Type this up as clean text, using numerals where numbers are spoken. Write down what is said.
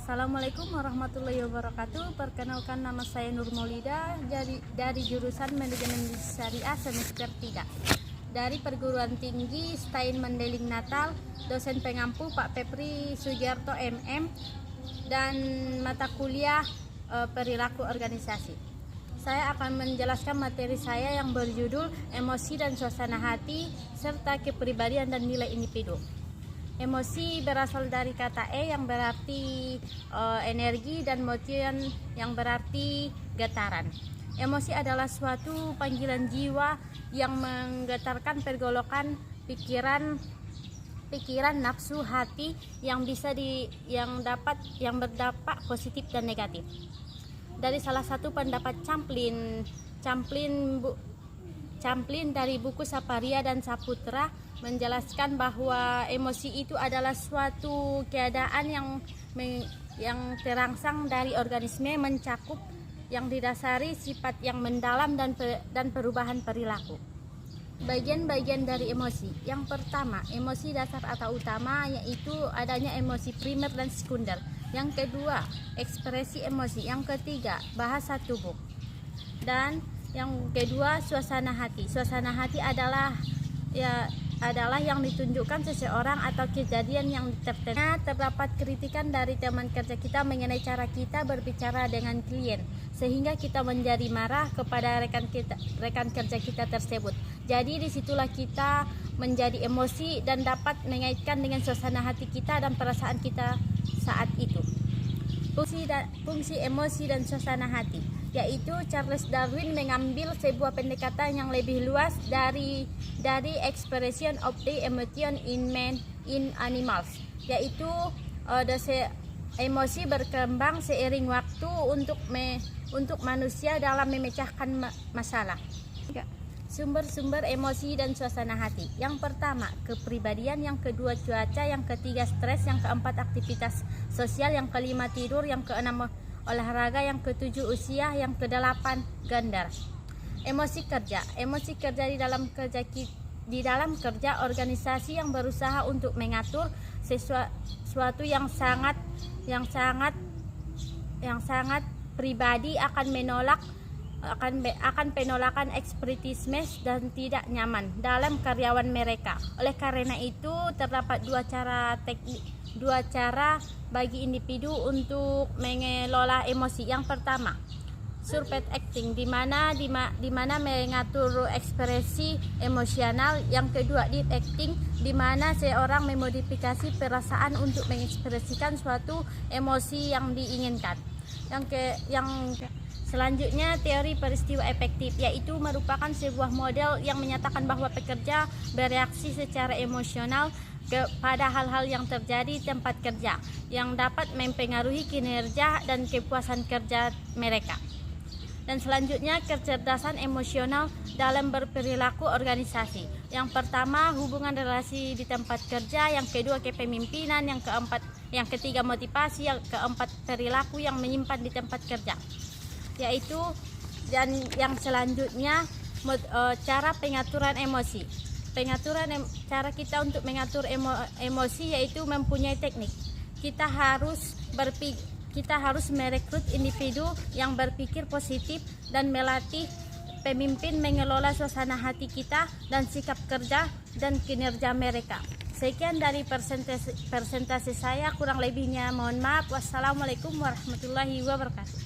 Assalamualaikum warahmatullahi wabarakatuh. Perkenalkan, nama saya Nur Maulida dari jurusan Manajemen Syariah semester 3 dari Perguruan Tinggi STAIN Mandailing Natal. Dosen pengampu Pak Pepri Sugiarto MM dan mata kuliah perilaku organisasi. Saya akan menjelaskan materi saya yang berjudul emosi dan suasana hati serta kepribadian dan nilai individu. Emosi berasal dari kata yang berarti energi dan motion yang berarti getaran. Emosi adalah suatu panggilan jiwa yang menggetarkan pergolakan pikiran, nafsu, hati yang berdampak positif dan negatif. Dari salah satu pendapat Champlin dari buku Saparia dan Saputra menjelaskan bahwa emosi itu adalah suatu keadaan yang terangsang dari organisme, mencakup yang didasari sifat yang mendalam dan perubahan perilaku. Bagian-bagian dari emosi. Yang pertama, emosi dasar atau utama, yaitu adanya emosi primer dan sekunder. Yang kedua, ekspresi emosi. Yang ketiga, bahasa tubuh. Dan yang kedua, suasana hati. Suasana hati adalah yang ditunjukkan seseorang atau kejadian yang tertentu. Terdapat kritikan dari teman kerja kita mengenai cara kita berbicara dengan klien, sehingga kita menjadi marah kepada rekan kerja kita tersebut. Jadi disitulah kita menjadi emosi dan dapat mengaitkan dengan suasana hati kita dan perasaan kita saat itu. Fungsi emosi dan suasana hati, yaitu Charles Darwin mengambil sebuah pendekatan yang lebih luas dari expression of the emotion in animals, yaitu emosi berkembang seiring waktu untuk manusia dalam memecahkan masalah. Sumber-sumber emosi dan suasana hati. Yang pertama, kepribadian. Yang kedua, cuaca. Yang ketiga, stres. Yang keempat, aktivitas sosial. Yang kelima, tidur. Yang keenam, olahraga. Yang ketujuh, usia. Yang kedelapan, gender. Emosi kerja. Emosi kerja di dalam kerja organisasi yang berusaha untuk mengatur sesuatu yang sangat pribadi akan penolakan eksperitisme dan tidak nyaman dalam karyawan mereka. Oleh karena itu, terdapat dua cara bagi individu untuk mengelola emosi. Yang pertama, surface acting, di mana mengatur ekspresi emosional. Yang kedua, deep acting, di mana seorang memodifikasi perasaan untuk mengekspresikan suatu emosi yang diinginkan. Selanjutnya, teori peristiwa efektif, yaitu merupakan sebuah model yang menyatakan bahwa pekerja bereaksi secara emosional kepada hal-hal yang terjadi di tempat kerja yang dapat mempengaruhi kinerja dan kepuasan kerja mereka. Dan selanjutnya, kecerdasan emosional dalam berperilaku organisasi. Yang pertama, hubungan relasi di tempat kerja. Yang kedua, kepemimpinan. Yang ketiga, motivasi. Yang keempat, perilaku yang menyimpan di tempat kerja. Dan yang selanjutnya, cara pengaturan emosi. Cara kita untuk mengatur emosi yaitu mempunyai teknik. Kita harus merekrut individu yang berpikir positif dan melatih pemimpin mengelola suasana hati kita dan sikap kerja dan kinerja mereka. Sekian dari presentasi saya, kurang lebihnya mohon maaf. Wassalamualaikum warahmatullahi wabarakatuh.